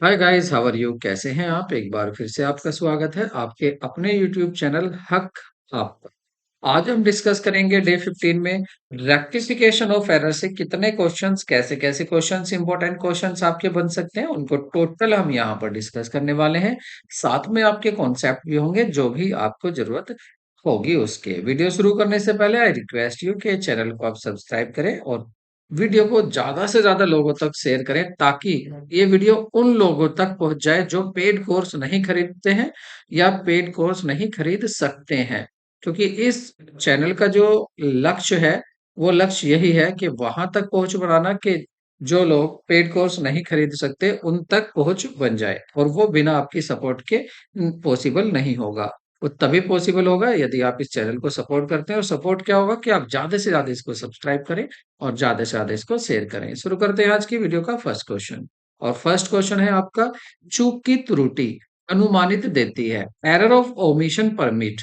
Hi guys, how are you? कैसे हैं आप? एक बार फिर से आपका स्वागत है आपके अपने यूट्यूब चैनल हक आप पर। आज हम डिस्कस करेंगे डे 15 में रेक्टिफिकेशन ऑफ एरर से कितने क्वेश्चंस, कैसे कैसे क्वेश्चंस, इंपॉर्टेंट क्वेश्चंस आपके बन सकते हैं, उनको टोटल हम यहाँ पर डिस्कस करने वाले हैं। साथ में आपके कॉन्सेप्ट भी होंगे जो भी आपको जरूरत होगी उसके। वीडियो शुरू करने से पहले आई रिक्वेस्ट यू कि चैनल को आप सब्सक्राइब करें और वीडियो को ज्यादा से ज्यादा लोगों तक शेयर करें, ताकि ये वीडियो उन लोगों तक पहुंच जाए जो पेड कोर्स नहीं खरीदते हैं या पेड कोर्स नहीं खरीद सकते हैं। क्योंकि इस चैनल का जो लक्ष्य है, वो लक्ष्य यही है कि वहां तक पहुंच बनाना कि जो लोग पेड कोर्स नहीं खरीद सकते उन तक पहुंच बन जाए, और वो बिना आपकी सपोर्ट के पॉसिबल नहीं होगा। वो तभी पॉसिबल होगा यदि आप इस चैनल को सपोर्ट करते हैं। और सपोर्ट क्या होगा कि आप ज्यादा से ज्यादा इसको सब्सक्राइब करें और ज्यादा से ज्यादा इसको शेयर करें। शुरू करते हैं आज की वीडियो का फर्स्ट क्वेश्चन। और फर्स्ट क्वेश्चन है आपका, चूक की त्रुटि अनुमानित देती है। Error of omission permit.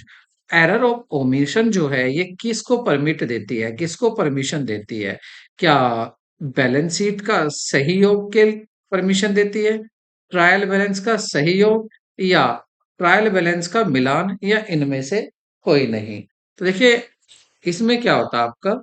Error of omission जो है ये किसको परमिट देती है, किसको परमिशन देती है? क्या बैलेंस शीट का सही योग के परमिशन देती है, ट्रायल बैलेंस का सही योग, या ट्रायल बैलेंस का मिलान, या इनमें से कोई नहीं? तो देखिए, इसमें क्या होता है आपका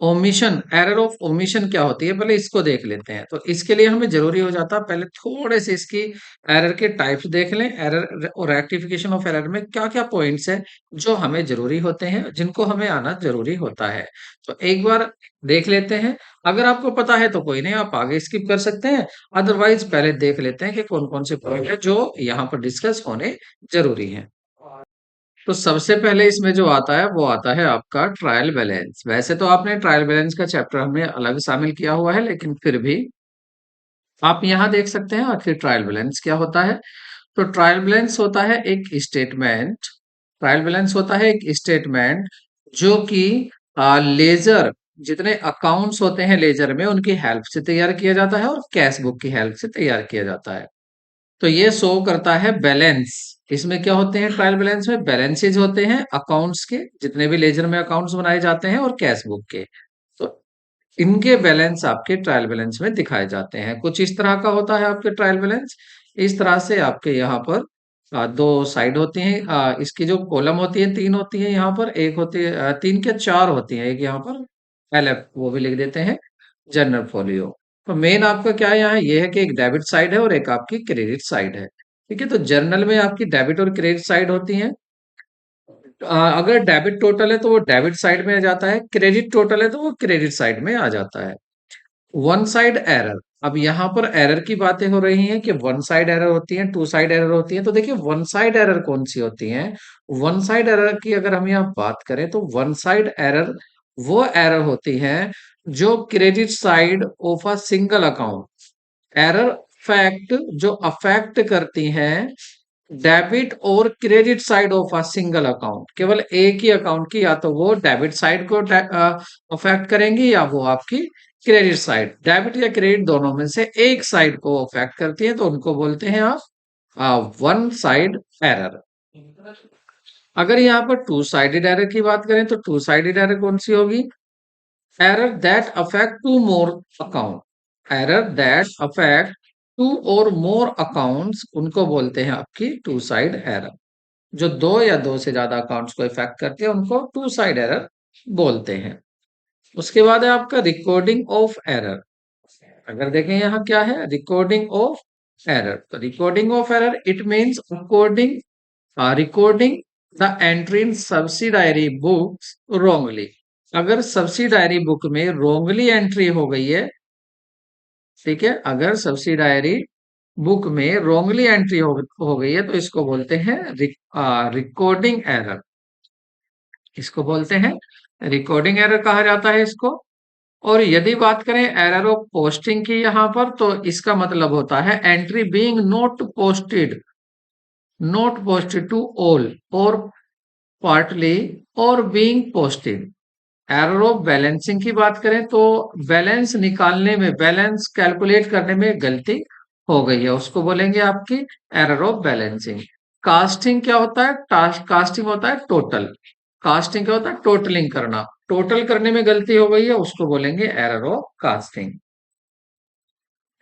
ओमिशन, एरर ऑफ ओमिशन क्या होती है, पहले इसको देख लेते हैं। तो इसके लिए हमें जरूरी हो जाता है पहले थोड़े से इसकी एरर के टाइप्स देख लें। एरर और रेक्टिफिकेशन ऑफ एरर में क्या क्या पॉइंट्स हैं जो हमें जरूरी होते हैं, जिनको हमें आना जरूरी होता है। तो एक बार देख लेते हैं। अगर आपको पता है तो कोई नहीं, आप आगे स्किप कर सकते हैं। अदरवाइज पहले देख लेते हैं कि कौन कौन से पॉइंट है जो यहाँ पर डिस्कस होने जरूरी है। तो सबसे पहले इसमें जो आता है वो आता है आपका ट्रायल बैलेंस। वैसे तो आपने ट्रायल बैलेंस का चैप्टर हमने अलग शामिल किया हुआ है, लेकिन फिर भी आप यहाँ देख सकते हैं आखिर ट्रायल बैलेंस क्या होता है। तो ट्रायल बैलेंस होता है एक स्टेटमेंट। ट्रायल बैलेंस होता है एक स्टेटमेंट जो कि लेजर, जितने अकाउंट्स होते हैं लेजर में, उनकी हेल्प से तैयार किया जाता है और कैश बुक की हेल्प से तैयार किया जाता है। तो ये शो करता है बैलेंस। इसमें क्या होते हैं ट्रायल बैलेंस में? बैलेंसेज होते हैं अकाउंट्स के, जितने भी लेजर में अकाउंट्स बनाए जाते हैं, और कैश बुक के। तो इनके बैलेंस आपके ट्रायल बैलेंस में दिखाए जाते हैं। कुछ इस तरह का होता है आपके ट्रायल बैलेंस। इस तरह से आपके यहाँ पर दो साइड होती हैं। इसकी जो कॉलम होती है तीन होती है यहाँ पर, एक होती है तीन के चार होती है, एक यहाँ पर LF वो भी लिख देते हैं, जनरल फोलियो। तो मेन आपका क्या है यहाँ, ये है कि एक डेबिट साइड है और एक आपकी क्रेडिट साइड है। ठीक है, तो जर्नल में आपकी डेबिट और क्रेडिट साइड होती है। अगर डेबिट टोटल है तो वो डेबिट साइड में आ जाता है, क्रेडिट टोटल है तो वो क्रेडिट साइड में आ जाता है। One side error. अब यहाँ पर एरर की बातें हो रही हैं कि वन साइड एरर होती है, टू साइड एरर होती है। तो देखिए, वन साइड एरर कौन सी होती है? वन साइड एरर की अगर हम यहाँ बात करें तो वन साइड एरर वो एरर होती है जो credit side of a single account, error fact जो अफेक्ट करती हैं डेबिट और credit side of a single account. केवल एक ही अकाउंट की, या तो वो डेबिट साइड को अफेक्ट करेंगी या वो आपकी क्रेडिट साइड, डेबिट या क्रेडिट दोनों में से एक साइड को अफेक्ट करती है, तो उनको बोलते हैं आप वन साइड एरर। अगर यहाँ पर टू साइडेड एरर की बात करें तो टू साइडेड एरर कौन सी होगी? Error that affect two more account. Error that affect two or more accounts, उनको बोलते हैं आपकी टू साइड एरर। जो दो या दो से ज्यादा अकाउंट्स को इफेक्ट करते हैं उनको टू साइड एरर बोलते हैं। उसके बाद है आपका रिकॉर्डिंग ऑफ एरर। अगर देखें यहाँ क्या है, रिकॉर्डिंग ऑफ एरर। तो recording of error it means according recording the entry in subsidiary books wrongly. अगर सब्सिडायरी बुक में रोंगली एंट्री हो गई है, ठीक है, अगर सब्सिडायरी बुक में रोंगली एंट्री हो गई है तो इसको बोलते हैं रिकॉर्डिंग एरर। इसको बोलते हैं रिकॉर्डिंग एरर कहा जाता है इसको। और यदि बात करें एरर ऑफ पोस्टिंग की यहाँ पर, तो इसका मतलब होता है entry being not posted to all or partly or being posted. Error of balancing की बात करें तो बैलेंस निकालने में, बैलेंस कैलकुलेट करने में गलती हो गई है, उसको बोलेंगे आपकी एरर ऑफ बैलेंसिंग। कास्टिंग क्या होता है? कास्टिंग होता है टोटल। कास्टिंग क्या होता है? टोटलिंग करना। टोटल करने में गलती हो गई है, उसको बोलेंगे error of casting.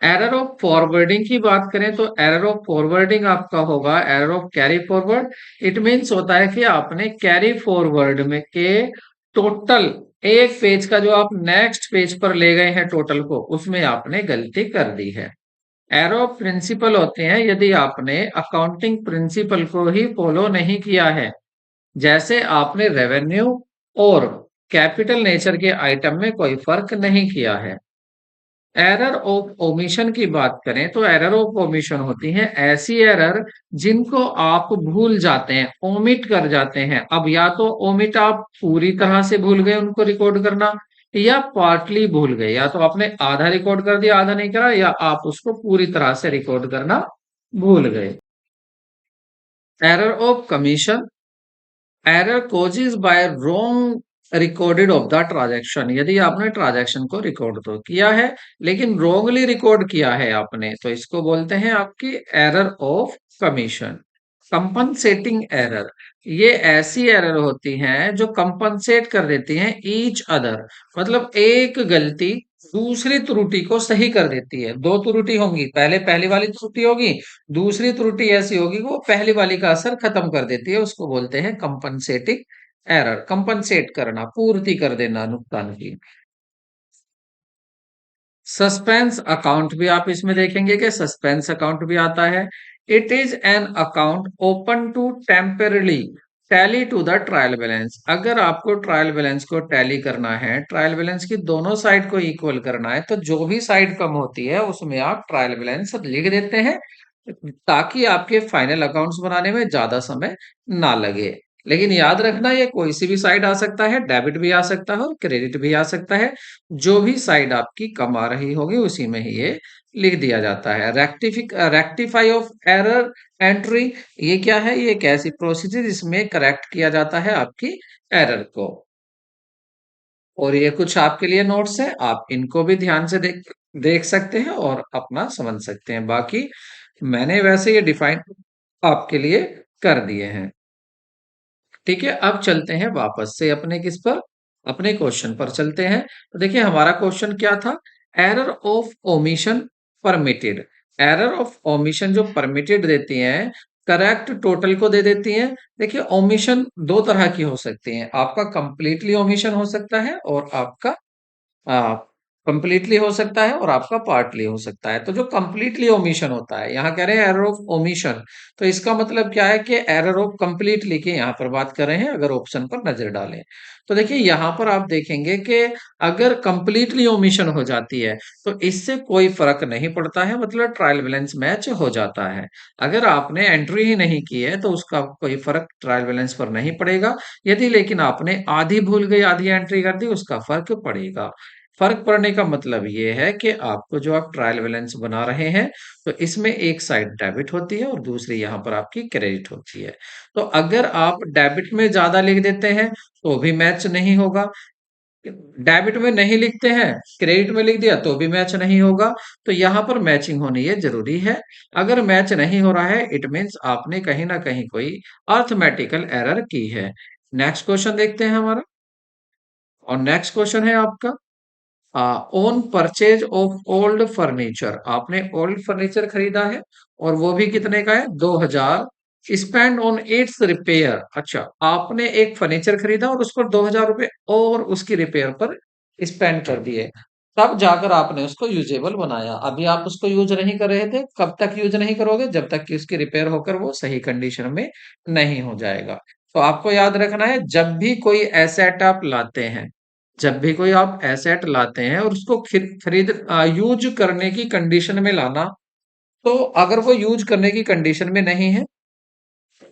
Error of forwarding की बात करें तो एरर ऑफ फॉरवर्डिंग आपका होगा error of carry forward. It means होता है कि आपने कैरी फॉरवर्ड में के टोटल एक पेज का जो आप नेक्स्ट पेज पर ले गए हैं टोटल को, उसमें आपने गलती कर दी है। एरर ऑफ प्रिंसिपल होते हैं यदि आपने अकाउंटिंग प्रिंसिपल को ही फॉलो नहीं किया है, जैसे आपने रेवेन्यू और कैपिटल नेचर के आइटम में कोई फर्क नहीं किया है। एरर ऑफ ओमिशन की बात करें तो एरर ऑफ ओमिशन होती हैं ऐसी एरर जिनको आप भूल जाते हैं, ओमिट कर जाते हैं। अब या तो ओमिट आप पूरी तरह से भूल गए उनको रिकॉर्ड करना, या पार्टली भूल गए, या तो आपने आधा रिकॉर्ड कर दिया आधा नहीं करा, या आप उसको पूरी तरह से रिकॉर्ड करना भूल गए। Error of commission, error causes by wrong recorded of the transaction. यदि आपने ट्रांजैक्शन को रिकॉर्ड तो किया है लेकिन रॉन्गली रिकॉर्ड किया है आपने, तो इसको बोलते हैं आपकी error of commission. Compensating error, ये ऐसी एरर होती हैं जो कंपनसेट कर देती हैं ईच अदर, मतलब एक गलती दूसरी त्रुटि को सही कर देती है। दो त्रुटि होंगी, पहले पहली वाली त्रुटि होगी, दूसरी त्रुटि ऐसी होगी कि वो पहली वाली का असर खत्म कर देती है, उसको बोलते हैं कंपनसेटिंग एरर। कंपनसेट करना, पूर्ति कर देना नुकसान की। सस्पेंस अकाउंट भी आप इसमें देखेंगे कि सस्पेंस अकाउंट भी आता है। It is an account open to temporarily tally to the trial balance. अगर आपको ट्रायल बैलेंस को टैली करना है, ट्रायल बैलेंस की दोनों साइड को इक्वल करना है, तो जो भी साइड कम होती है उसमें आप ट्रायल बैलेंस लिख देते हैं, ताकि आपके फाइनल अकाउंट्स बनाने में ज्यादा समय ना लगे। लेकिन याद रखना ये कोई सी भी साइड आ सकता है, डेबिट भी आ सकता है और क्रेडिट भी आ सकता है। जो भी साइड आपकी कम आ रही होगी उसी में ही ये लिख दिया जाता है। रेक्टिफाई ऑफ एरर एंट्री, ये क्या है? ये एक ऐसी प्रोसीजर जिसमें करेक्ट किया जाता है आपकी एरर को। और ये कुछ आपके लिए नोट्स है, आप इनको भी ध्यान से देख देख सकते हैं और अपना समझ सकते हैं। बाकी मैंने वैसे ये डिफाइन आपके लिए कर दिए हैं। ठीक है, अब चलते हैं वापस से अपने किस पर, अपने क्वेश्चन पर चलते हैं। तो देखिए हमारा क्वेश्चन क्या था? Error of omission permitted. Error of omission जो परमिटेड देती हैं, करेक्ट टोटल को दे देती हैं। देखिए ओमिशन दो तरह की हो सकती हैं, आपका कंप्लीटली ओमिशन हो सकता है और आपका कंप्लीटली हो सकता है और आपका पार्टली हो सकता है। तो जो कंप्लीटली ओमिशन होता है, यहाँ कह रहे हैं एरर ऑफ ओमिशन, तो इसका मतलब क्या है कि एरर ऑफ कंप्लीटली की यहाँ पर बात कर रहे हैं। अगर ऑप्शन पर नजर डालें तो देखिए यहाँ पर आप देखेंगे कि अगर कंप्लीटली ओमिशन हो जाती है तो इससे कोई फर्क नहीं पड़ता है, मतलब ट्रायल बैलेंस मैच हो जाता है। अगर आपने एंट्री ही नहीं की है तो उसका कोई फर्क ट्रायल बैलेंस पर नहीं पड़ेगा। यदि लेकिन आपने आधी भूल गई आधी एंट्री कर दी, उसका फर्क पड़ेगा। फर्क पड़ने का मतलब ये है कि आपको जो आप ट्रायल बैलेंस बना रहे हैं, तो इसमें एक साइड डेबिट होती है और दूसरी यहाँ पर आपकी क्रेडिट होती है। तो अगर आप डेबिट में ज्यादा लिख देते हैं तो भी मैच नहीं होगा, डेबिट में नहीं लिखते हैं क्रेडिट में लिख दिया तो भी मैच नहीं होगा। तो यहाँ पर मैचिंग होनी ये जरूरी है। अगर मैच नहीं हो रहा है इट मीन्स आपने कहीं ना कहीं कोई अर्थमेटिकल एरर की है। नेक्स्ट क्वेश्चन देखते हैं हमारा, और नेक्स्ट क्वेश्चन है आपका own purchase of old furniture. आपने ओल्ड फर्नीचर खरीदा है और वो भी कितने का है? 2000। Spend on it's repair. अच्छा, आपने एक फर्नीचर खरीदा और उस पर 2000 रुपए और उसकी रिपेयर पर स्पेंड कर दिए, तब जाकर आपने उसको यूजेबल बनाया। अभी आप उसको यूज नहीं कर रहे थे, कब तक यूज नहीं करोगे? जब तक कि उसकी रिपेयर होकर वो सही कंडीशन में नहीं हो जाएगा। तो आपको याद रखना है, जब भी कोई एसेट आप लाते हैं, जब भी कोई आप एसेट लाते हैं और उसको खरीद यूज करने की कंडीशन में लाना, तो अगर वो यूज करने की कंडीशन में नहीं है,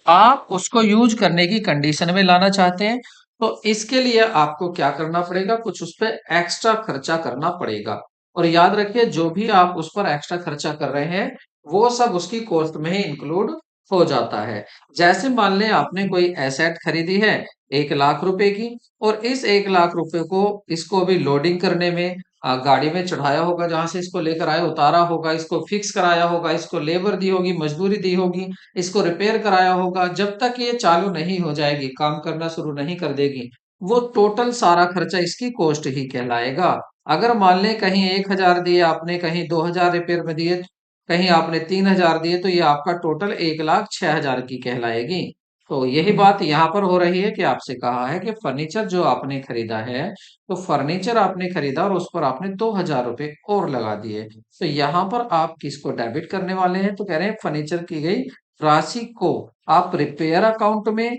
आप उसको यूज करने की कंडीशन में लाना चाहते हैं, तो इसके लिए आपको क्या करना पड़ेगा? कुछ उस पर एक्स्ट्रा खर्चा करना पड़ेगा। और याद रखिए जो भी आप उस पर एक्स्ट्रा खर्चा कर रहे हैं वो सब उसकी कॉस्ट में ही इंक्लूड हो जाता है। जैसे मान लें आपने कोई एसेट खरीदी है 1 लाख रुपए की, और इस 1 लाख रुपए को इसको भी लोडिंग करने में गाड़ी में चढ़ाया होगा, जहां से इसको लेकर आए उतारा होगा, इसको फिक्स कराया होगा, इसको लेबर दी होगी, मजदूरी दी होगी, इसको रिपेयर कराया होगा। जब तक ये चालू नहीं हो जाएगी, काम करना शुरू नहीं कर देगी, वो टोटल सारा खर्चा इसकी कॉस्ट ही कहलाएगा। अगर मान लें कहीं 1,000 दिए आपने, कहीं 2,000 रिपेयर में दिए, कहीं आपने 3,000 दिए, तो ये आपका टोटल 1,06,000 की कहलाएगी। तो यही बात यहाँ पर हो रही है कि आपसे कहा है कि फर्नीचर जो आपने खरीदा है, तो फर्नीचर आपने खरीदा और उस पर आपने 2,000 रुपए और लगा दिए। तो यहाँ पर आप किसको डेबिट करने वाले हैं? तो कह रहे हैं फर्नीचर की गई राशि को आप रिपेयर अकाउंट में,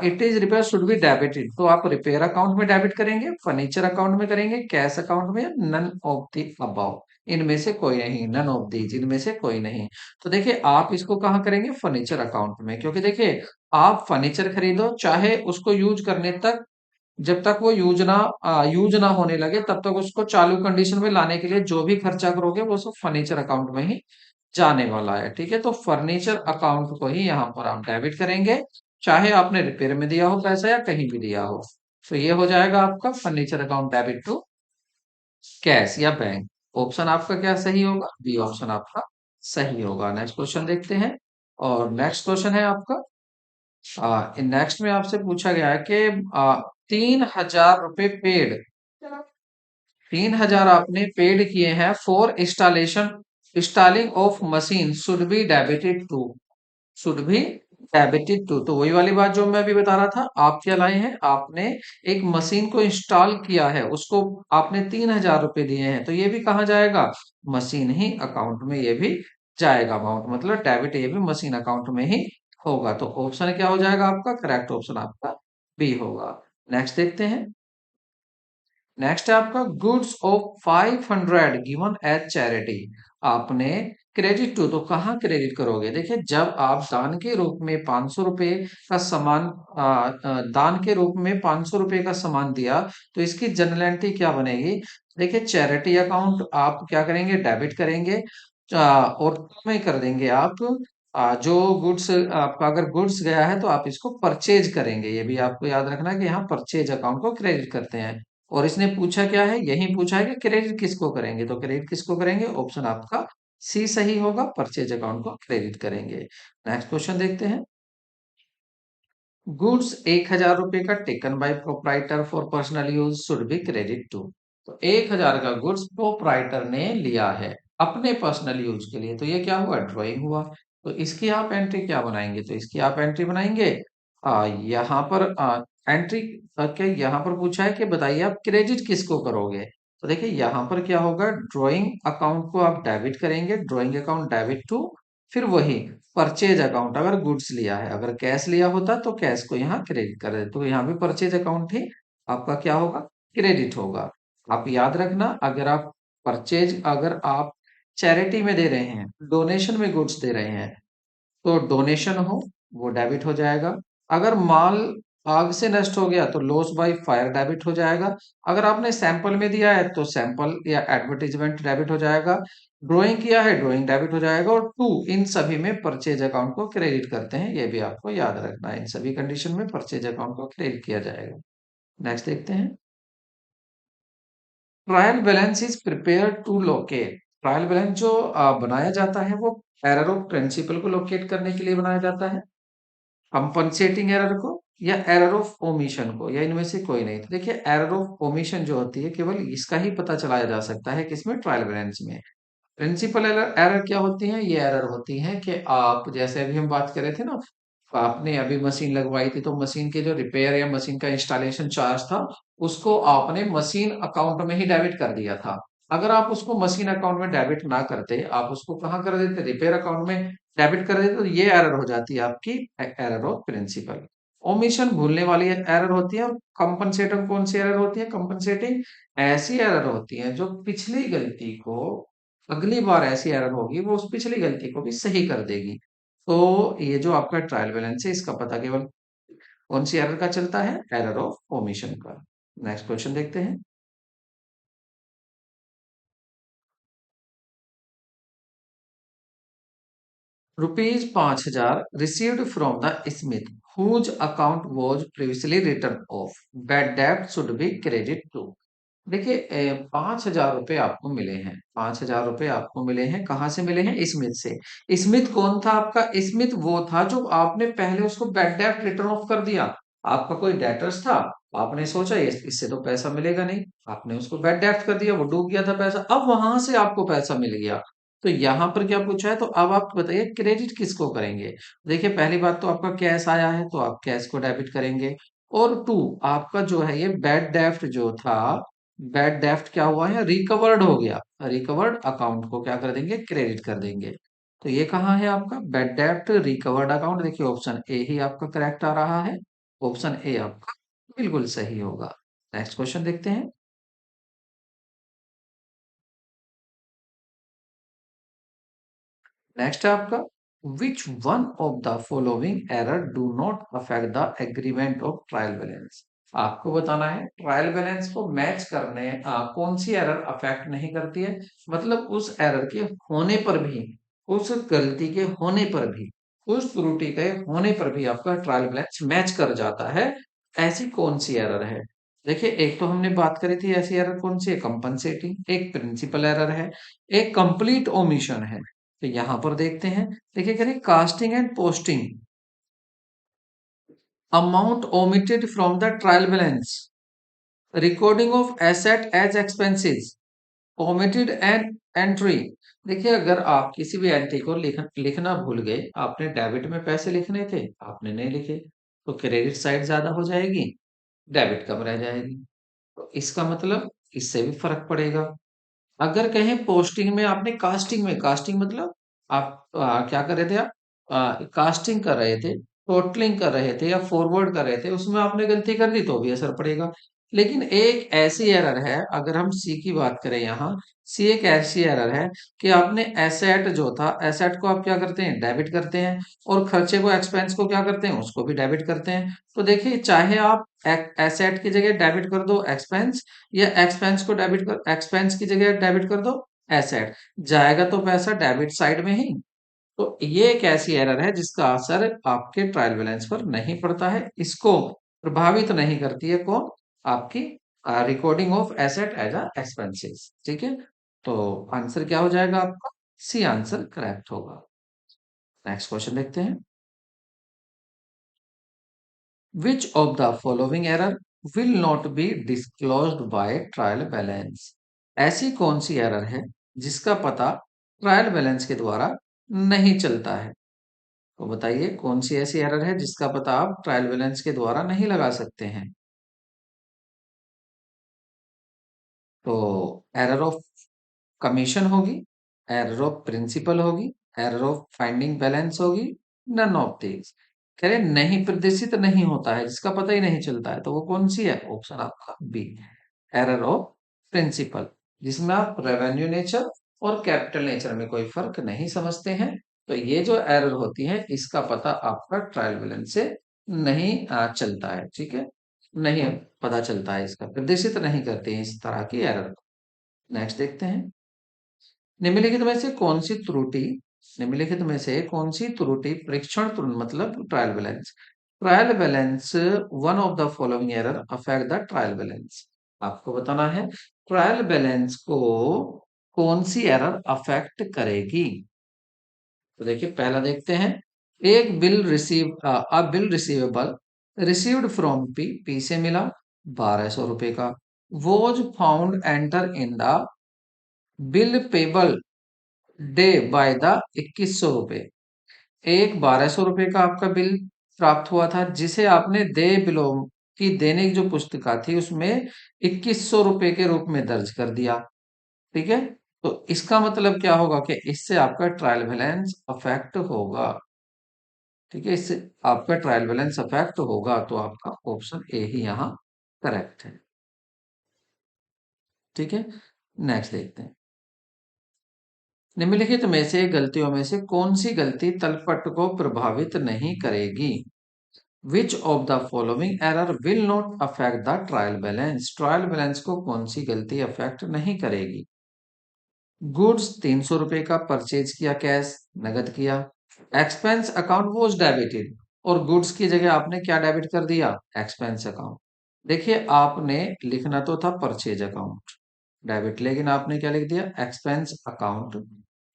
it is repair should be debited, तो आप रिपेयर अकाउंट में डेबिट करेंगे, फर्नीचर अकाउंट में करेंगे, कैश अकाउंट में, नन ऑफ द अबव, इनमें से कोई नहीं, नन ऑफ दीज, इनमें से कोई नहीं। तो देखिए आप इसको कहाँ करेंगे? फर्नीचर अकाउंट में, क्योंकि देखिए आप फर्नीचर खरीदो चाहे उसको यूज करने तक, जब तक वो यूज ना होने लगे तब तक उसको चालू कंडीशन में लाने के लिए जो भी खर्चा करोगे वो सब फर्नीचर अकाउंट में ही जाने वाला है। ठीक है, तो फर्नीचर अकाउंट को ही यहाँ पर आप डेबिट करेंगे, चाहे आपने रिपेयर में दिया हो पैसा या कहीं भी दिया हो। तो ये हो जाएगा आपका furniture account debit to cash या बैंक। ऑप्शन आपका क्या सही होगा? बी ऑप्शन आपका सही होगा। नेक्स्ट क्वेश्चन देखते हैं। और नेक्स्ट क्वेश्चन है आपका, नेक्स्ट में आपसे पूछा गया है कि 3,000 रुपए पेड, 3,000 आपने पेड किए हैं for installation, installing of machine should be debited to, should be debited to. तो वही वाली बात जो मैं अभी बता रहा था, आप क्या लाए हैं? आपने एक मशीन को इंस्टॉल किया है, उसको आपने 3,000 रुपए दिए हैं, तो ये भी कहाँ जाएगा? मशीन ही अकाउंट में ये भी जाएगा अमाउंट, मतलब डेबिट ये भी मशीन अकाउंट में ही होगा। तो ऑप्शन क्या हो जाएगा आपका? करेक्ट ऑप्शन आपका बी होगा। नेक्स्ट देखते हैं। नेक्स्ट है आपका goods of 500 given as charity, आपने क्रेडिट टू, तो कहाँ क्रेडिट करोगे? देखिए जब आप दान के रूप में 500 रुपए का सामान, दान के रूप में 500 रुपए का सामान दिया, तो इसकी जनरल एंट्री क्या बनेगी? देखिए चैरिटी अकाउंट आप क्या करेंगे? डेबिट करेंगे, और में कर देंगे आप, जो गुड्स आपका अगर गुड्स गया है तो आप इसको परचेज करेंगे। ये भी आपको याद रखना है कि यहाँ परचेज अकाउंट को क्रेडिट करते हैं। और इसने पूछा क्या है? यही पूछा है कि क्रेडिट किसको करेंगे, तो क्रेडिट किसको करेंगे? ऑप्शन आपका सी सही होगा, परचेज अकाउंट को क्रेडिट करेंगे। नेक्स्ट क्वेश्चन देखते हैं। गुड्स 1,000 रुपए का taken by proprietor for personal use should be credit to, तो 1,000 का गुड्स प्रोप्राइटर ने लिया है अपने पर्सनल यूज के लिए, तो ये क्या हुआ? ड्राइंग हुआ। तो इसकी आप एंट्री क्या बनाएंगे? तो इसकी आप एंट्री बनाएंगे, यहाँ पर एंट्री क्या यहाँ पर पूछा है कि बताइए आप क्रेडिट किसको करोगे? तो देखिए यहाँ पर क्या होगा? ड्राइंग अकाउंट को आप डेबिट करेंगे, ड्राइंग अकाउंट डेबिट टू, फिर वही परचेज अकाउंट अगर गुड्स लिया है, अगर कैश लिया होता तो कैश को यहाँ क्रेडिट कर देते, तो यहाँ भी परचेज अकाउंट ही आपका क्या होगा? क्रेडिट होगा। आप याद रखना, अगर आप चैरिटी में दे रहे हैं, डोनेशन में गुड्स दे रहे हैं, तो डोनेशन हो वो डेबिट हो जाएगा। अगर माल आग से नष्ट हो गया तो लॉस बाय फायर डेबिट हो जाएगा। अगर आपने सैंपल में दिया है तो सैंपल या एडवर्टीजमेंट डेबिट हो जाएगा। ड्राइंग किया है, ड्राइंग डेबिट हो जाएगा। और टू, इन सभी में परचेज अकाउंट को क्रेडिट करते हैं, ये भी आपको याद रखना है। इन सभी कंडीशन में परचेज अकाउंट को क्रेडिट किया जाएगा। नेक्स्ट देखते हैं। Trial balance is prepare to locate, trial balance जो बनाया जाता है वो एरर ऑफ प्रिंसिपल को लोकेट करने के लिए बनाया जाता है, कंपनसेटिंग एरर को, या एरर ऑफ ओमिशन को, या इनमें से कोई नहीं। तो देखिए एरर ऑफ ओमिशन जो होती है केवल इसका ही पता चलाया जा सकता है किसमें? ट्रायल बैलेंस में। प्रिंसिपल एरर एरर क्या होती है? ये एरर होती है कि आप जैसे अभी हम बात कर रहे थे ना, आपने अभी मशीन लगवाई थी तो मशीन के जो रिपेयर या मशीन का इंस्टॉलेशन चार्ज था उसको आपने मशीन अकाउंट में ही डेबिट कर दिया था। अगर आप उसको मशीन अकाउंट में डेबिट ना करते, आप उसको कहाँ कर देते? रिपेयर अकाउंट में डेबिट कर देते, तो ये एरर हो जाती है आपकी एरर ऑफ प्रिंसिपल। ओमिशन भूलने वाली एरर होती है। और कंपनसेटिंग कौन सी एरर होती है? कंपनसेटिंग ऐसी एरर होती है जो पिछली गलती को, अगली बार ऐसी एरर होगी वो उस पिछली गलती को भी सही कर देगी। तो ये जो आपका ट्रायल बैलेंस है इसका पता केवल कौन सी एरर का चलता है? एरर ऑफ ओमिशन का। नेक्स्ट क्वेश्चन देखते हैं। ₹5,000 received from the Smith whose account was previously written off, bad डेब्ट शुड बी क्रेडिट टू। देखिए 5,000 रुपए आपको मिले हैं, 5,000 रुपए आपको मिले हैं, कहाँ से मिले हैं? स्मिथ से। स्मिथ कौन था आपका? स्मिथ वो था जो आपने पहले उसको बैड डेब्ट रिटर्न ऑफ कर दिया। आपका कोई डेटर्स था, आपने सोचा इससे तो पैसा मिलेगा नहीं, आपने उसको बैड डेप्ट कर दिया, वो डूब गया था पैसा, अब वहां से आपको पैसा मिल गया। तो यहाँ पर क्या पूछा है, तो अब आप बताइए क्रेडिट किसको करेंगे। देखिए पहली बात तो आपका कैश आया है तो आप कैश को डेबिट करेंगे। और टू, आपका जो है ये बैड डेफ्ट जो था, बैड डेफ्ट क्या हुआ है, रिकवर्ड हो गया, रिकवर्ड अकाउंट को क्या कर देंगे, क्रेडिट कर देंगे। तो ये कहाँ है आपका बैड डेफ्ट रिकवर्ड अकाउंट, देखिए ऑप्शन ए ही आपका करेक्ट आ रहा है। ऑप्शन ए आपका बिल्कुल सही होगा। नेक्स्ट क्वेश्चन देखते हैं। नेक्स्ट है आपका, which one of the following error do not affect the agreement of trial balance. आपको बताना है ट्रायल बैलेंस को मैच करने कौन सी एरर अफेक्ट नहीं करती है, मतलब उस एरर के होने पर भी, उस गलती के होने पर भी, उस त्रुटि के होने पर भी आपका ट्रायल बैलेंस मैच कर जाता है। ऐसी कौन सी एरर है। देखिए एक तो हमने बात करी थी, ऐसी एरर कौन सी है, कंपनसेटिंग, एक प्रिंसिपल एरर है, एक कंप्लीट ओमिशन है। तो यहां पर देखते हैं, देखिए कह रहे casting and posting, amount omitted from the trial balance, recording of asset as expenses, omitted and entry. देखिए अगर आप किसी भी एंट्री को लिखना भूल गए, आपने डेबिट में पैसे लिखने थे, आपने नहीं लिखे, तो क्रेडिट साइड ज्यादा हो जाएगी, डेबिट कम रह जाएगी। तो इसका मतलब इससे भी फर्क पड़ेगा। अगर कहें पोस्टिंग में आपने कास्टिंग में, कास्टिंग मतलब आप क्या कर रहे थे, आप कास्टिंग कर रहे थे, टोटलिंग कर रहे थे या फॉरवर्ड कर रहे थे, उसमें आपने गलती कर दी तो भी असर पड़ेगा। लेकिन एक ऐसी एरर है, अगर हम सी की बात करें यहाँ, सी एक ऐसी एरर है कि आपने एसेट जो था, एसेट को आप क्या करते हैं, डेबिट करते हैं, और खर्चे को, एक्सपेंस को क्या करते हैं, उसको भी डेबिट करते हैं। तो देखिए चाहे आप एसेट की जगह डेबिट कर दो एक्सपेंस, या एक्सपेंस को डेबिट कर, एक्सपेंस की जगह डेबिट कर दो एसेट, जाएगा तो पैसा डेबिट साइड में ही। तो ये एक ऐसी एरर है जिसका असर आपके ट्रायल बैलेंस पर नहीं पड़ता है, इसको प्रभावित नहीं करती है कौन, आपकी recording of asset as a expenses. ठीक है, तो आंसर क्या हो जाएगा आपका, सी आंसर करेक्ट होगा। नेक्स्ट क्वेश्चन देखते हैं। Which of the following error will not be disclosed by trial balance? ऐसी कौन सी एरर है जिसका पता ट्रायल बैलेंस के द्वारा नहीं चलता है। तो बताइए कौन सी ऐसी एरर है जिसका पता आप ट्रायल बैलेंस के द्वारा नहीं लगा सकते हैं। तो एरर ऑफ कमीशन होगी, एरर ऑफ प्रिंसिपल होगी, एरर ऑफ फाइंडिंग बैलेंस होगी, नन ऑफ दीज। कह रहे नहीं प्रदर्शित नहीं होता है, जिसका पता ही नहीं चलता है, तो वो कौन सी है, ऑप्शन आपका बी, एरर ऑफ प्रिंसिपल, जिसमें आप रेवेन्यू नेचर और कैपिटल नेचर में कोई फर्क नहीं समझते हैं। तो ये जो एरर होती है इसका पता आपका ट्रायल बैलेंस से नहीं चलता है। ठीक है, नहीं पता चलता है, इसका प्रदर्शित नहीं करते हैं इस तरह की एरर। नेक्स्ट देखते हैं। निम्नलिखित में से कौन सी त्रुटि, निम्नलिखित में से कौन सी त्रुटि परीक्षण त्रुटि मतलब trial balance, trial balance one of the following error affect the trial balance. आपको बताना है ट्रायल बैलेंस को कौन सी एरर अफेक्ट करेगी। तो देखिए पहला देखते हैं, एक bill receive, a bill receivable received from P, P से मिला 1200 रुपए का, was found enter in the bill payable day by the 2100 रुपए। एक 1200 रुपए का आपका बिल प्राप्त हुआ था जिसे आपने दे बिलों की देने की जो पुस्तिका थी उसमें 2100 रुपए के रूप में दर्ज कर दिया। ठीक है, तो इसका मतलब क्या होगा कि इससे आपका ट्रायल बैलेंस अफेक्ट होगा। ठीक है, इससे आपका ट्रायल बैलेंस अफेक्ट होगा, तो आपका ऑप्शन ए ही यहाँ करेक्ट है। ठीक है, नेक्स्ट देखते हैं। निम्नलिखित में से गलतियों में से कौन सी गलती तलपट को प्रभावित नहीं करेगी। Which of the following error will not affect the trial balance, trial balance को कौन सी गलती अफेक्ट नहीं करेगी। गुड्स 300 रुपए का परचेज किया, कैश नगद किया, एक्सपेंस अकाउंट वॉज डेबिटेड, और गुड्स की जगह आपने क्या डेबिट कर दिया, एक्सपेंस अकाउंट। देखिए आपने लिखना तो था परचेज अकाउंट डेबिट, लेकिन आपने क्या लिख दिया, एक्सपेंस अकाउंट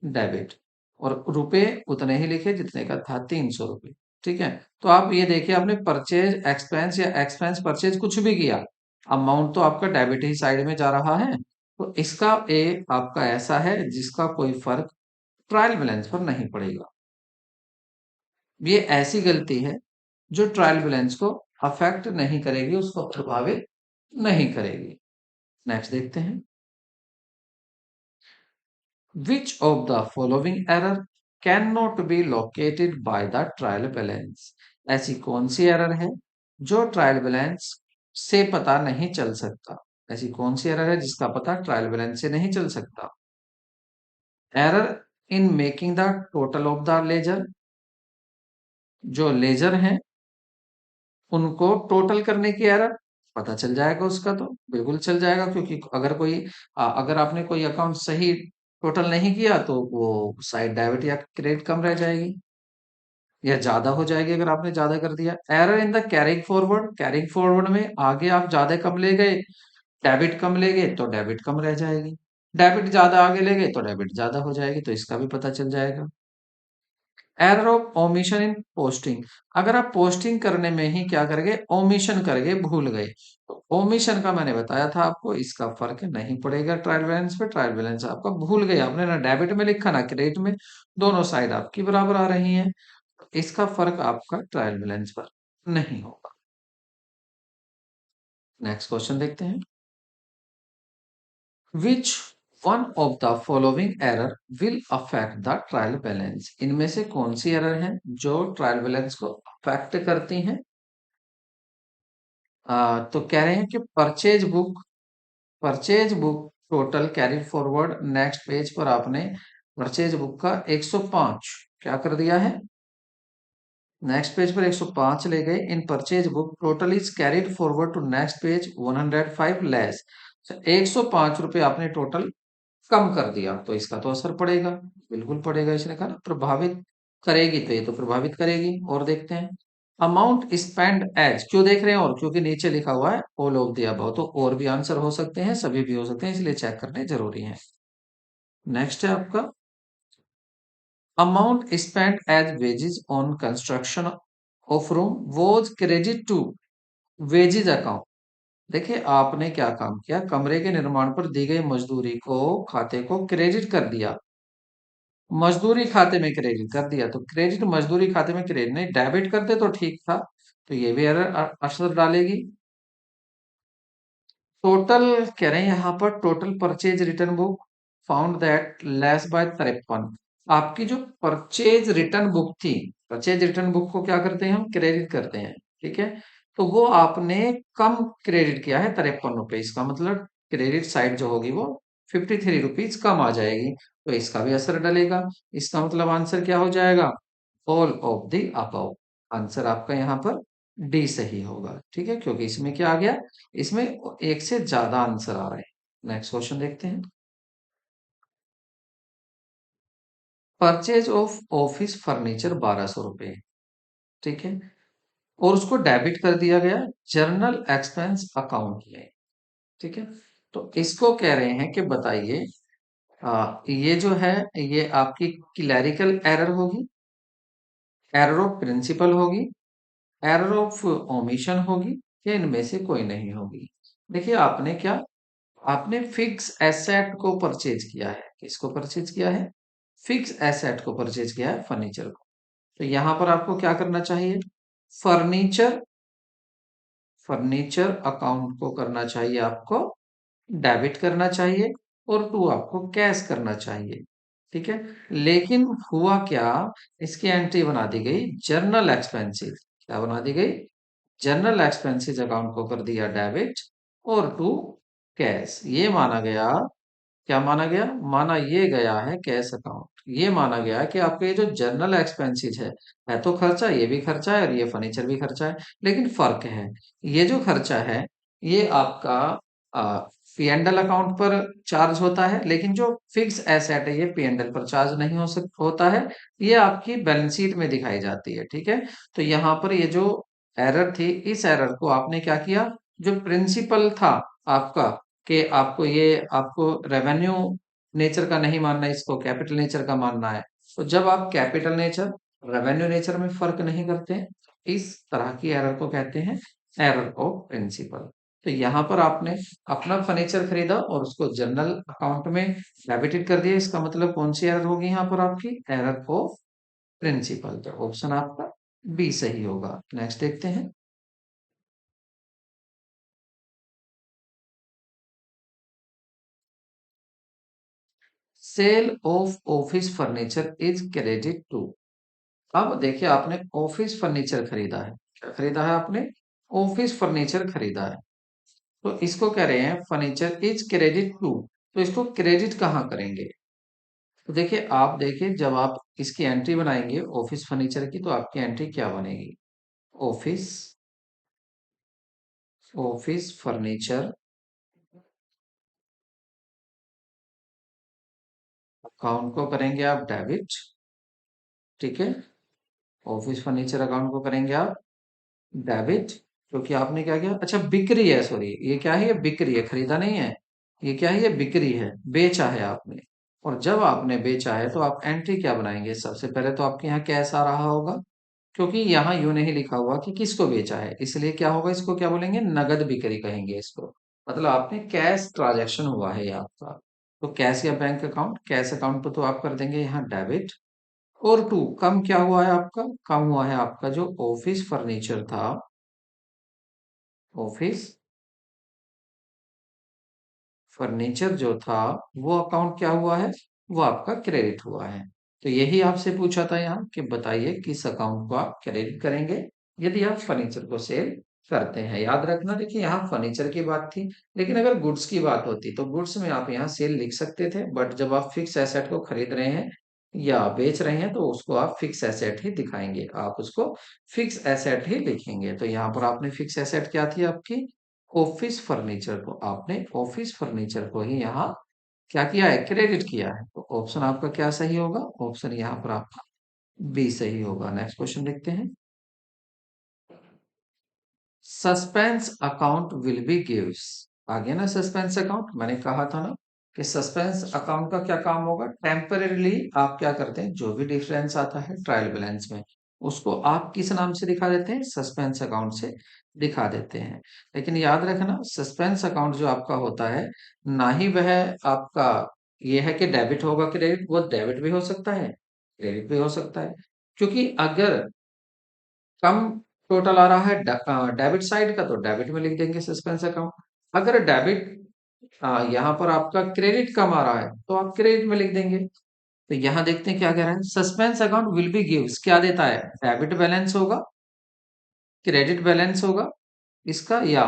डेबिट, और रुपए उतने ही लिखे जितने का था, 300 रुपए। ठीक है। तो आप ये देखिए, आपने परचेज एक्सपेंस या एक्सपेंस परचेज कुछ भी किया, अमाउंट तो आपका डेबिट ही साइड में जा रहा है। तो इसका ए आपका ऐसा है जिसका कोई फर्क ट्रायल बैलेंस पर नहीं पड़ेगा। ये ऐसी गलती है जो ट्रायल बैलेंस को अफेक्ट नहीं करेगी, उसको प्रभावित नहीं करेगी। नेक्स्ट देखते हैं। Which of the following error cannot be located by the trial balance? ऐसी कौन सी एरर है जो ट्रायल बैलेंस से पता नहीं चल सकता? ऐसी कौन सी एरर है जिसका पता ट्रायल बैलेंस से नहीं चल सकता? Error in making the total of the ledger, जो लेजर हैं उनको टोटल करने की एरर, पता चल जाएगा उसका तो बिल्कुल चल जाएगा, क्योंकि अगर आपने कोई अकाउंट सही टोटल नहीं किया तो वो साइड डेबिट या क्रेडिट कम रह जाएगी या ज्यादा हो जाएगी अगर आपने ज्यादा कर दिया। Error in the carrying forward, carrying forward में आगे आप ज्यादा कम ले गए, डेबिट कम ले गए तो डेबिट कम रह जाएगी, डेबिट ज्यादा आगे ले गए तो डेबिट ज्यादा हो जाएगी, तो इसका भी पता चल जाएगा। Error of omission in posting, अगर आप पोस्टिंग करने में ही क्या कर गए, ओमिशन कर गए, भूल गए, तो ओमिशन का मैंने बताया था आपको, इसका फर्क नहीं पड़ेगा ट्रायल बैलेंस पे। ट्रायल बैलेंस आपका भूल गए, आपने ना डेबिट में लिखा ना क्रेडिट में, दोनों साइड आपकी बराबर आ रही हैं, इसका फर्क आपका ट्रायल बैलेंस पर नहीं होगा। नेक्स्ट क्वेश्चन देखते हैं। Which one of the following error will affect the trial balance, इनमें से कौन सी एरर है जो ट्रायल बैलेंस को अफेक्ट करती हैं? तो कह रहे हैं कि purchase book total carry forward, next page पर आपने परचेज बुक का 105 क्या कर दिया है, नेक्स्ट पेज पर 105 ले गए। In purchase book total is carried forward to next page 105 less, 105 रुपए आपने टोटल कम कर दिया, तो इसका तो असर पड़ेगा, बिल्कुल पड़ेगा। इसने कहा ना प्रभावित करेगी, तो ये तो प्रभावित करेगी। और देखते हैं। अमाउंट स्पेंड एज, क्यों देख रहे हैं और, क्योंकि नीचे लिखा हुआ है ऑल ऑफ द अबव, तो और भी आंसर हो सकते हैं, सभी भी हो सकते हैं, इसलिए चेक करने जरूरी है। नेक्स्ट है आपका amount spend as wages on construction of room was credit to wages account. देखिए आपने क्या काम किया, कमरे के निर्माण पर दी गई मजदूरी को खाते को क्रेडिट कर दिया, मजदूरी खाते में क्रेडिट कर दिया, तो क्रेडिट मजदूरी खाते में क्रेडिट नहीं, डेबिट करते तो ठीक था, तो ये भी एरर असर डालेगी। टोटल कह रहे हैं यहाँ पर total purchase return book found that less bye 53, आपकी जो परचेज रिटर्न बुक थी, परचेज रिटर्न बुक को क्या करते हैं हम, क्रेडिट करते हैं, ठीक है, तो वो आपने कम क्रेडिट किया है 53 रुपए, इसका मतलब क्रेडिट साइड जो होगी वो 53 रुपीज कम आ जाएगी, तो इसका भी असर डलेगा। इसका मतलब आंसर क्या हो जाएगा, all of the above, answer आपका यहाँ पर डी सही होगा, ठीक है, क्योंकि इसमें क्या आ गया, इसमें एक से ज्यादा आंसर आ रहे हैं। नेक्स्ट क्वेश्चन देखते हैं। परचेज ऑफ ऑफिस फर्नीचर 1200 रुपए, ठीक है, और उसको डेबिट कर दिया गया जर्नल एक्सपेंस अकाउंट में, ठीक है, तो इसको कह रहे हैं कि बताइए, ये जो है ये आपकी क्लैरिकल एरर होगी, एरर ऑफ प्रिंसिपल होगी, एरर ऑफ ओमिशन होगी, या इनमें से कोई नहीं होगी। देखिए आपने क्या, आपने फिक्स एसेट को परचेज किया है, किसको परचेज किया है, फिक्स एसेट को परचेज किया है, फर्नीचर को, तो यहां पर आपको क्या करना चाहिए, फर्नीचर फर्नीचर अकाउंट को करना चाहिए आपको डेबिट करना चाहिए, और टू आपको कैश करना चाहिए, ठीक है, लेकिन हुआ क्या, इसकी एंट्री बना दी गई जर्नल एक्सपेंसेस, क्या बना दी गई, जनरल एक्सपेंसेस अकाउंट को कर दिया डेबिट, और टू कैश, ये माना गया, क्या माना गया, माना ये गया है कैश अकाउंट, ये माना गया है कि आपके ये जो जनरल एक्सपेंसेस है तो खर्चा, ये भी खर्चा है और ये फर्नीचर भी खर्चा है, लेकिन फर्क है, ये जो खर्चा है ये आपका पी&एल अकाउंट पर चार्ज होता है, लेकिन जो फिक्स एसेट है ये पी&एल पर चार्ज नहीं होता है, ये आपकी बैलेंस शीट में दिखाई जाती है, ठीक है। तो यहाँ पर ये जो एरर थी, इस एरर को आपने क्या किया, जो प्रिंसिपल था आपका, कि आपको रेवेन्यू नेचर का नहीं मानना है, इसको कैपिटल नेचर का मानना है, तो जब आप कैपिटल नेचर रेवेन्यू नेचर में फर्क नहीं करते हैं। इस तरह की एरर को कहते हैं एरर ऑफ प्रिंसिपल। तो यहाँ पर आपने अपना फर्नीचर खरीदा और उसको जनरल अकाउंट में डेबिटेड कर दिया, इसका मतलब कौन सी एरर होगी यहाँ पर आपकी? Error of principle. तो ऑप्शन आपका बी सही होगा। नेक्स्ट देखते हैं। Sale of office furniture is credit to. अब देखिए, आपने ऑफिस फर्नीचर खरीदा है। क्या खरीदा है आपने? ऑफिस फर्नीचर खरीदा है। तो इसको कह रहे हैं फर्नीचर इज क्रेडिट टू। तो इसको क्रेडिट कहाँ करेंगे? तो देखिए, आप देखिए, जब आप इसकी एंट्री बनाएंगे ऑफिस फर्नीचर की, तो आपकी एंट्री क्या बनेगी? ऑफिस ऑफिस फर्नीचर अकाउंट को करेंगे आप डेबिट। ठीक है। ऑफिस फर्नीचर अकाउंट को करेंगे आप डेबिट। क्योंकि आपने क्या किया? अच्छा, बिक्री है, सॉरी, ये क्या है? ये बिक्री है, खरीदा नहीं है। ये क्या है? ये बिक्री है, बेचा है आपने। और जब आपने बेचा है तो आप एंट्री क्या बनाएंगे? सबसे पहले तो आपके यहाँ कैश आ रहा होगा, क्योंकि यहाँ यूं नहीं लिखा हुआ कि किसको बेचा है, इसलिए क्या होगा? इसको क्या बोलेंगे? नगद बिक्री कहेंगे इसको। मतलब आपने कैश ट्रांजैक्शन हुआ है ये आपका। तो कैश या बैंक अकाउंट, कैश अकाउंट पे तो आप कर देंगे यहाँ डेबिट। और टू, कम क्या हुआ है आपका? कम हुआ है आपका जो ऑफिस फर्नीचर था। ऑफिस फर्नीचर जो था, वो अकाउंट क्या हुआ है? वो आपका क्रेडिट हुआ है। तो यही आपसे पूछा था यहाँ कि बताइए किस अकाउंट को आप क्रेडिट करेंगे यदि आप फर्नीचर को सेल करते हैं। याद रखना, देखिए यहाँ फर्नीचर की बात थी, लेकिन अगर गुड्स की बात होती तो गुड्स में आप यहाँ सेल लिख सकते थे, बट जब आप फिक्स एसेट को खरीद रहे हैं या बेच रहे हैं तो उसको आप फिक्स एसेट ही दिखाएंगे, आप उसको फिक्स एसेट ही लिखेंगे। तो यहाँ पर आपने फिक्स एसेट क्या थी आपकी? ऑफिस फर्नीचर को आपने ऑफिस फर्नीचर को ही यहाँ क्या किया है? क्रेडिट किया है। तो ऑप्शन आपका क्या सही होगा? ऑप्शन यहाँ पर आपका बी सही होगा। नेक्स्ट क्वेश्चन देखते हैं। Suspense account will be gives. आ गया ना सस्पेंस अकाउंट? मैंने कहा था ना कि सस्पेंस अकाउंट का क्या काम होगा? टेम्परेली आप क्या करते हैं, जो भी डिफरेंस आता है ट्रायल बैलेंस में, उसको आप किस नाम से दिखा देते हैं? सस्पेंस अकाउंट से दिखा देते हैं। लेकिन याद रखना, सस्पेंस अकाउंट जो आपका होता है, ना ही वह आपका ये है कि डेबिट होगा क्रेडिट, वो डेबिट भी हो सकता है, क्रेडिट भी हो सकता है। क्योंकि अगर कम टोटल आ रहा है डेबिट साइड का, तो डेबिट में लिख देंगे सस्पेंस अकाउंट। अगर डेबिट यहाँ पर आपका क्रेडिट कम आ रहा है तो आप क्रेडिट में लिख देंगे। तो यहाँ देखते हैं क्या कह रहा है। Suspense account will be gives क्या देता है? डेबिट बैलेंस होगा, क्रेडिट बैलेंस होगा इसका, या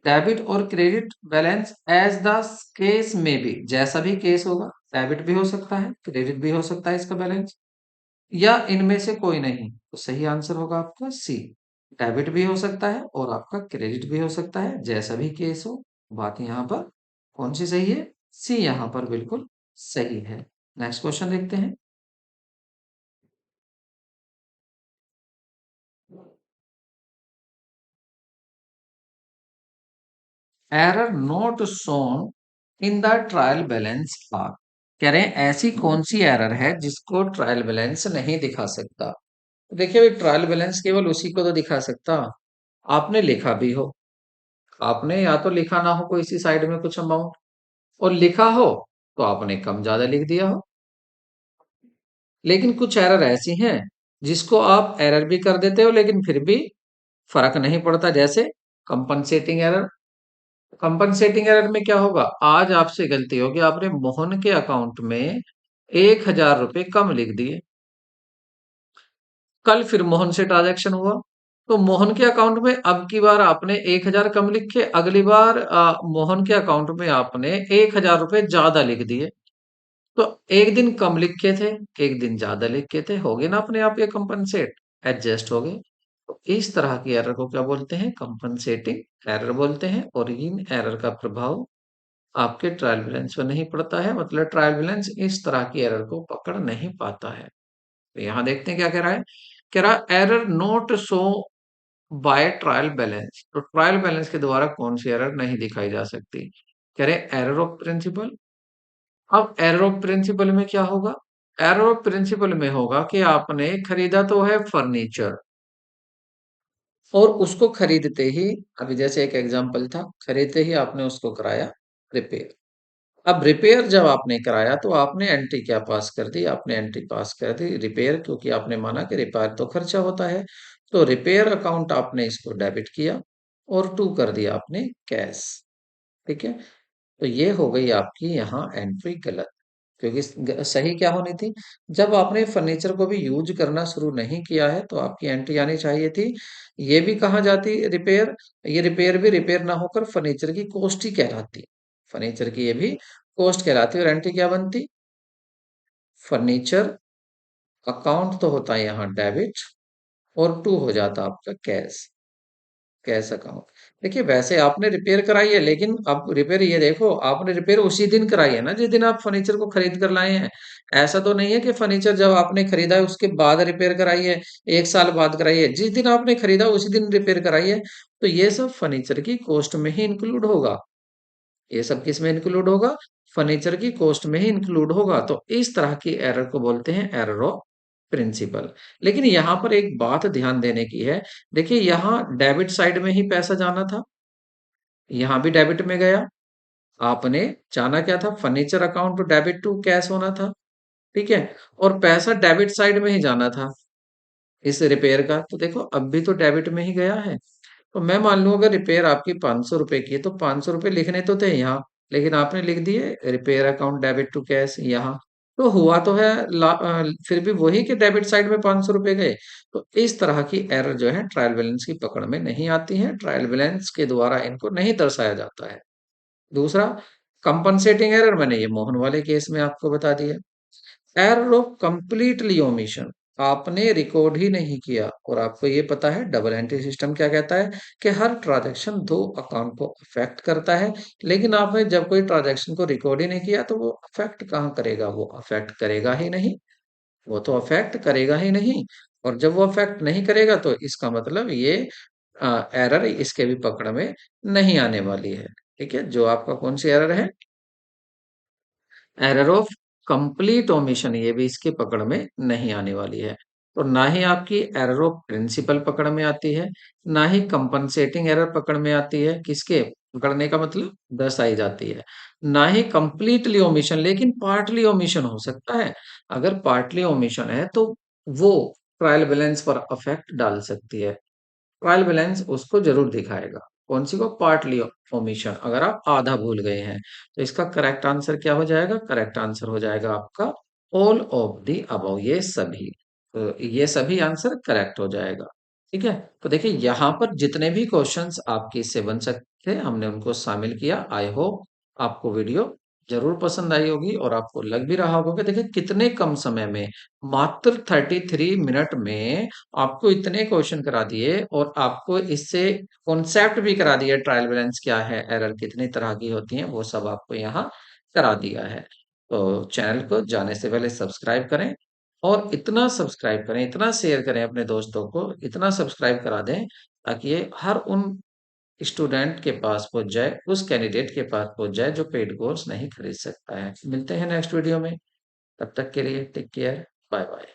डेबिट और credit balance as the case में भी, जैसा भी केस होगा, डेबिट भी हो सकता है, क्रेडिट भी हो सकता है इसका बैलेंस, या इनमें से कोई नहीं। तो सही आंसर होगा आपका सी। डेबिट भी हो सकता है और आपका क्रेडिट भी हो सकता है, जैसा भी केस हो। बात यहाँ पर कौन सी सही है? सी यहाँ पर बिल्कुल सही है। नेक्स्ट क्वेश्चन देखते हैं। Error not shown in the trial balance are. कह रहे हैं ऐसी कौन सी एरर है जिसको ट्रायल बैलेंस नहीं दिखा सकता? तो देखिए भाई, ट्रायल बैलेंस केवल उसी को तो दिखा सकता आपने लिखा भी हो। आपने या तो लिखा ना हो कोई सी साइड में कुछ अमाउंट, और लिखा हो तो आपने कम ज्यादा लिख दिया हो। लेकिन कुछ एरर ऐसी हैं जिसको आप एरर भी कर देते हो लेकिन फिर भी फर्क नहीं पड़ता, जैसे कंपनसेटिंग एरर। कंपनसेटिंग एरर में क्या होगा? आज आपसे गलती होगी, आपने मोहन के अकाउंट में 1,000 रुपए कम लिख दिए। कल फिर मोहन से ट्रांजैक्शन हुआ, तो मोहन के अकाउंट में अब की बार आपने 1,000 कम लिखे, अगली बार मोहन के अकाउंट में आपने 1,000 रुपए ज्यादा लिख दिए। तो एक दिन कम लिखे थे, एक दिन ज्यादा लिखे थे, हो गए ना अपने आप ये कंपनसेट, एडजस्ट हो गए। तो इस तरह की एरर को क्या बोलते हैं? कंपनसेटिंग एरर बोलते हैं। और इन एरर का प्रभाव आपके ट्रायल बैलेंस पर नहीं पड़ता है, मतलब ट्रायल बैलेंस इस तरह की एरर को पकड़ नहीं पाता है। तो यहाँ देखते हैं क्या कह रहा है। कह रहा error note show by trial balance. तो ट्रायल बैलेंस के द्वारा कौन सी एरर नहीं दिखाई जा सकती? कह रहे एरर ऑफ प्रिंसिपल। अब एरर ऑफ प्रिंसिपल में क्या होगा? एरो प्रिंसिपल में होगा कि आपने खरीदा तो है फर्नीचर, और उसको खरीदते ही, अभी जैसे एक एग्जांपल था, खरीदते ही आपने उसको कराया रिपेयर। अब रिपेयर जब आपने कराया तो आपने एंट्री क्या पास कर दी, आपने एंट्री पास कर दी रिपेयर, क्योंकि आपने माना कि रिपेयर तो खर्चा होता है। तो रिपेयर अकाउंट आपने इसको डेबिट किया और टू कर दिया आपने कैश। ठीक है, तो ये हो गई आपकी यहाँ एंट्री गलत, क्योंकि सही क्या होनी थी, जब आपने फर्नीचर को भी यूज करना शुरू नहीं किया है तो आपकी एंट्री आनी चाहिए थी, ये भी कहा जाती रिपेयर, ये रिपेयर भी रिपेयर ना होकर फर्नीचर की कॉस्ट ही कहलाती, फर्नीचर की ये भी कॉस्ट कहलाती है, और एंट्री क्या बनती, फर्नीचर अकाउंट तो होता है यहाँ डेबिट, और टू हो जाता आपका कैश, कैश अकाउंट। देखिए वैसे आपने रिपेयर कराई है, लेकिन अब रिपेयर ये देखो, आपने रिपेयर उसी दिन कराई है ना जिस दिन आप फर्नीचर को खरीद कर लाए हैं। ऐसा तो नहीं है कि फर्नीचर जब आपने खरीदा है उसके बाद रिपेयर कराई है, एक साल बाद कराई है, जिस दिन आपने खरीदा उसी दिन रिपेयर कराई है। तो ये सब फर्नीचर की कॉस्ट में ही इंक्लूड होगा, ये सब किस में इंक्लूड होगा, फर्नीचर की कॉस्ट में ही इंक्लूड होगा। तो इस तरह की एरर को बोलते हैं एरर ऑफ प्रिंसिपल। लेकिन यहाँ पर एक बात ध्यान देने की है, देखिए यहाँ डेबिट साइड में ही पैसा जाना था, यहाँ भी डेबिट में गया, आपने जाना क्या था, furniture account to debit to cash होना था। ठीक है, और पैसा डेबिट साइड में ही जाना था इस रिपेयर का, तो देखो अब भी तो डेबिट में ही गया है। तो मैं मान लूँ अगर रिपेयर आपकी 500 रुपए की है तो 500 रुपए लिखने तो थे यहाँ, लेकिन आपने लिख दिए repair account debit to cash यहाँ। तो हुआ तो है फिर भी वही कि डेबिट साइड में 500 रुपए गए। तो इस तरह की एरर जो है ट्रायल बैलेंस की पकड़ में नहीं आती है, ट्रायल बैलेंस के द्वारा इनको नहीं दर्शाया जाता है। दूसरा, कंपनसेटिंग एरर, मैंने ये मोहन वाले केस में आपको बता दिया। एरर ऑफ कंप्लीटली ओमिशन, आपने रिकॉर्ड ही नहीं किया, और आपको ये पता है डबल एंट्री सिस्टम क्या कहता है कि हर ट्रांजैक्शन दो अकाउंट को अफेक्ट करता है, लेकिन आपने जब कोई ट्रांजैक्शन को रिकॉर्ड ही नहीं किया तो वो अफेक्ट कहाँ करेगा, वो अफेक्ट करेगा ही नहीं, वो तो अफेक्ट करेगा ही नहीं। और जब वो अफेक्ट नहीं करेगा तो इसका मतलब ये एरर इसके भी पकड़ में नहीं आने वाली है। ठीक है, जो आपका कौन सी एरर है, एरर ऑफ कंप्लीट ओमिशन, ये भी इसके पकड़ में नहीं आने वाली है। तो ना ही आपकी एरर ऑफ प्रिंसिपल पकड़ में आती है, ना ही कंपनसेटिंग एरर पकड़ में आती है, किसके पकड़ने का मतलब दर्शाई जाती है, ना ही कंप्लीटली ओमिशन, लेकिन पार्टली ओमिशन हो सकता है। अगर पार्टली ओमिशन है तो वो ट्रायल बैलेंस पर अफेक्ट डाल सकती है, ट्रायल बैलेंस उसको जरूर दिखाएगा, कौन सी को, पार्टली ओमिशन, अगर आप आधा भूल गए हैं। तो इसका करेक्ट आंसर क्या हो जाएगा, करेक्ट आंसर हो जाएगा आपका ऑल ऑफ दी अबव, ये सभी, तो ये सभी आंसर करेक्ट हो जाएगा। ठीक है, तो देखिए यहाँ पर जितने भी क्वेश्चंस आपके इससे बन सकते थे हमने उनको शामिल किया। आई होप आपको वीडियो जरूर पसंद आई होगी, और आपको लग भी रहा होगा कि देखिए कितने कम समय में, मात्र 33 मिनट में आपको इतने क्वेश्चन करा दिए, और आपको इससे कॉन्सेप्ट भी करा दिया, ट्रायल बैलेंस क्या है, एरर कितनी तरह की होती हैं, वो सब आपको यहाँ करा दिया है। तो चैनल को जाने से पहले सब्सक्राइब करें, और इतना सब्सक्राइब करें, इतना शेयर करें अपने दोस्तों को, इतना सब्सक्राइब करा दें ताकि ये हर उन स्टूडेंट के पास पहुंच जाए, उस कैंडिडेट के पास पहुंच जाए जो पेड कोर्स नहीं खरीद सकता है। मिलते हैं नेक्स्ट वीडियो में, तब तक के लिए टेक केयर, बाय बाय।